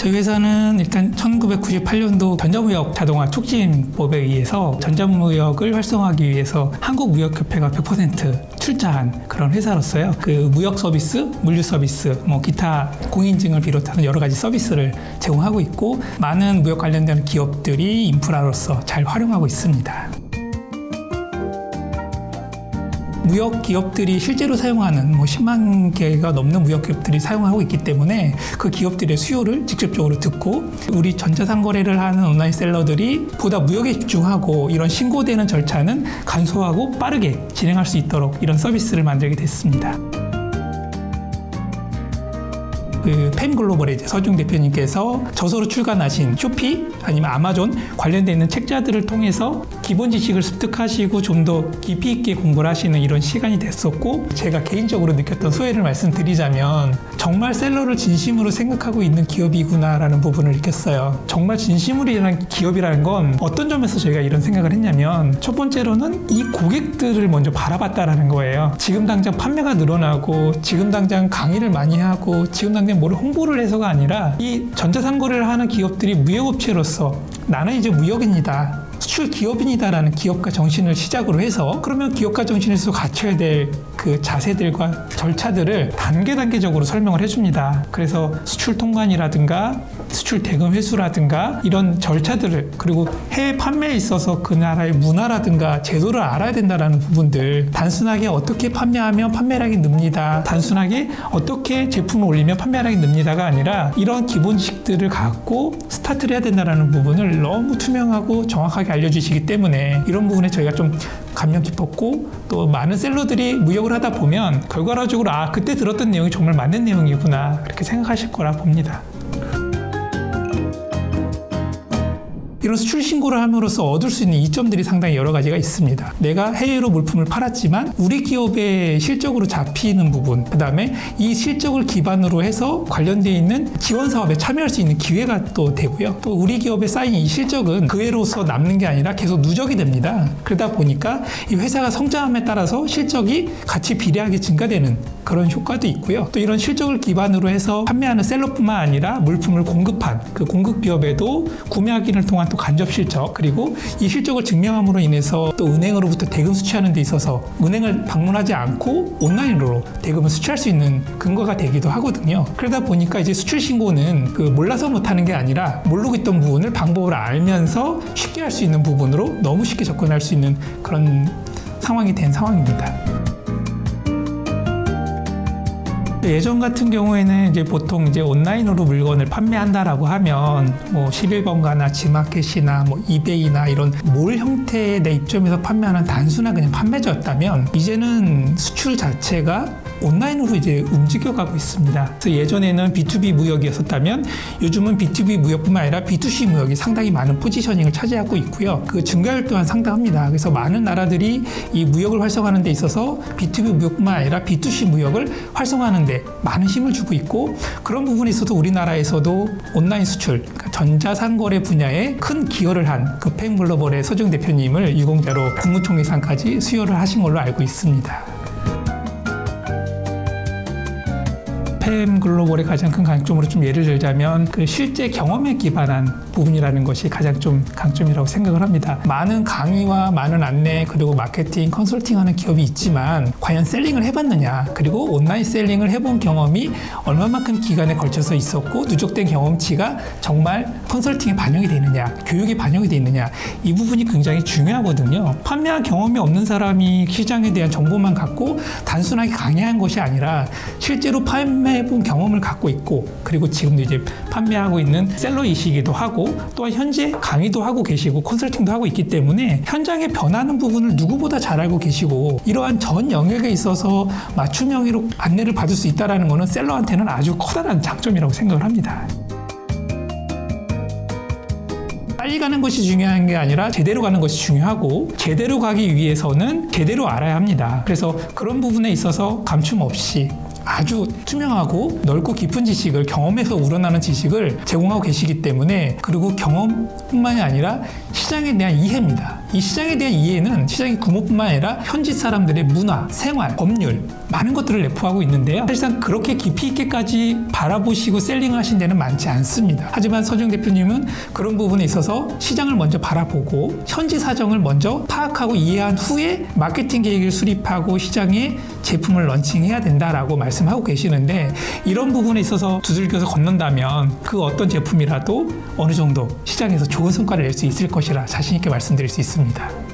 저희 회사는 일단 1998년도 전자무역 자동화 촉진법에 의해서 전자무역을 활성화하기 위해서 한국무역협회가 100% 출자한 그런 회사로서요. 그 무역 서비스, 물류 서비스, 기타 공인증을 비롯한 여러 가지 서비스를 제공하고 있고 많은 무역 관련된 기업들이 인프라로서 잘 활용하고 있습니다. 무역 기업들이 실제로 사용하는 10만 개가 넘는 무역 기업들이 사용하고 있기 때문에 그 기업들의 수요를 직접적으로 듣고 우리 전자상거래를 하는 온라인 셀러들이 보다 무역에 집중하고 이런 신고되는 절차는 간소하고 빠르게 진행할 수 있도록 이런 서비스를 만들게 됐습니다. 펜글로벌의 서중 대표님께서 저서로 출간하신 쇼피 아니면 아마존 관련돼 있는 책자들을 통해서 기본 지식을 습득하시고 좀 더 깊이 있게 공부를 하시는 이런 시간이 됐었고 제가 개인적으로 느꼈던 소회를 말씀드리자면 정말 셀러를 진심으로 생각하고 있는 기업이구나라는 부분을 느꼈어요. 정말 진심으로 일하는 기업이라는 건 어떤 점에서 저희가 이런 생각을 했냐면 첫 번째로는 이 고객들을 먼저 바라봤다라는 거예요. 지금 당장 판매가 늘어나고 지금 당장 강의를 많이 하고 지금 당장 뭘 홍보를 해서가 아니라 이 전자상거래를 하는 기업들이 무역업체로서 나는 이제 무역인이다. 수출 기업인이다라는 기업가 정신을 시작으로 해서 그러면 기업가 정신에서 갖춰야 될 그 자세들과 절차들을 단계적으로 설명을 해줍니다. 그래서 수출 통관이라든가 수출 대금 회수라든가 이런 절차들을 그리고 해외 판매에 있어서 그 나라의 문화라든가 제도를 알아야 된다라는 부분들 단순하게 어떻게 판매하면 판매량이 늡니다. 단순하게 어떻게 제품을 올리면 판매량이 늡니다가 아니라 이런 기본 지식들을 갖고 스타트를 해야 된다는 부분을 너무 투명하고 정확하게 알려주시기 때문에 이런 부분에 저희가 좀 감명 깊었고 또 많은 셀러들이 무역을 하다 보면 결과적으로 그때 들었던 내용이 정말 맞는 내용이구나 그렇게 생각하실 거라 봅니다. 이런 수출 신고를 함으로써 얻을 수 있는 이점들이 상당히 여러 가지가 있습니다. 내가 해외로 물품을 팔았지만 우리 기업의 실적으로 잡히는 부분, 그 다음에 이 실적을 기반으로 해서 관련되어 있는 지원 사업에 참여할 수 있는 기회가 또 되고요. 또 우리 기업에 쌓인 이 실적은 그 해로서 남는 게 아니라 계속 누적이 됩니다. 그러다 보니까 이 회사가 성장함에 따라서 실적이 같이 비례하게 증가되는 그런 효과도 있고요. 또 이런 실적을 기반으로 해서 판매하는 셀러뿐만 아니라 물품을 공급한 그 공급 기업에도 구매 확인을 통한 또 간접 실적 그리고 이 실적을 증명함으로 인해서 또 은행으로부터 대금 수취하는 데 있어서 은행을 방문하지 않고 온라인으로 대금을 수취할 수 있는 근거가 되기도 하거든요. 그러다 보니까 이제 수출 신고는 몰라서 못하는 게 아니라 모르고 있던 부분을 방법을 알면서 쉽게 할 수 있는 부분으로 너무 쉽게 접근할 수 있는 그런 상황이 된 상황입니다. 예전 같은 경우에는 이제 보통 이제 온라인으로 물건을 판매한다라고 하면 11번가나 지마켓이나 이베이나 이런 몰 형태의 내 입점에서 판매하는 단순한 그냥 판매자였다면 이제는 수출 자체가 온라인으로 이제 움직여가고 있습니다. 그래서 예전에는 B2B 무역이었었다면 요즘은 B2B 무역뿐만 아니라 B2C 무역이 상당히 많은 포지셔닝을 차지하고 있고요. 그 증가율 또한 상당합니다. 그래서 많은 나라들이 이 무역을 활성화하는 데 있어서 B2B 무역뿐만 아니라 B2C 무역을 활성화하는 데 많은 힘을 주고 있고 그런 부분에 있어서 우리나라에서도 온라인 수출, 그러니까 전자상거래 분야에 큰 기여를 한 그 펜글로벌의 서중 대표님을 유공자로 국무총리상까지 수여를 하신 걸로 알고 있습니다. 펜글로벌의 가장 큰 강점으로 좀 예를 들자면 그 실제 경험에 기반한 부분이라는 것이 가장 좀 강점이라고 생각을 합니다. 많은 강의와 많은 안내 그리고 마케팅, 컨설팅하는 기업이 있지만 과연 셀링을 해봤느냐 그리고 온라인 셀링을 해본 경험이 얼마만큼 기간에 걸쳐서 있었고 누적된 경험치가 정말 컨설팅에 반영이 되느냐 교육에 반영이 되느냐 이 부분이 굉장히 중요하거든요. 판매한 경험이 없는 사람이 시장에 대한 정보만 갖고 단순하게 강의한 것이 아니라 실제로 판매해본 경험을 갖고 있고 그리고 지금도 이제 판매하고 있는 셀러이시기도 하고 또한 현재 강의도 하고 계시고 컨설팅도 하고 있기 때문에 현장에 변하는 부분을 누구보다 잘 알고 계시고 이러한 전 영역에 있어서 맞춤형으로 안내를 받을 수 있다는 것은 셀러한테는 아주 커다란 장점이라고 생각을 합니다. 빨리 가는 것이 중요한 게 아니라 제대로 가는 것이 중요하고 제대로 가기 위해서는 제대로 알아야 합니다. 그래서 그런 부분에 있어서 감춤 없이 아주 투명하고 넓고 깊은 지식을 경험에서 우러나는 지식을 제공하고 계시기 때문에 그리고 경험뿐만이 아니라 시장에 대한 이해입니다. 이 시장에 대한 이해는 시장의 규모뿐만 아니라 현지 사람들의 문화, 생활, 법률 많은 것들을 내포하고 있는데요. 사실상 그렇게 깊이 있게까지 바라보시고 셀링하신 데는 많지 않습니다. 하지만 서정 대표님은 그런 부분에 있어서 시장을 먼저 바라보고 현지 사정을 먼저 파악하고 이해한 후에 마케팅 계획을 수립하고 시장에 제품을 런칭해야 된다라고 말씀하고 계시는데, 이런 부분에 있어서 두들겨서 건넌다면 그 어떤 제품이라도 어느 정도 시장에서 좋은 성과를 낼 수 있을 것이라 자신 있게 말씀드릴 수 있습니다.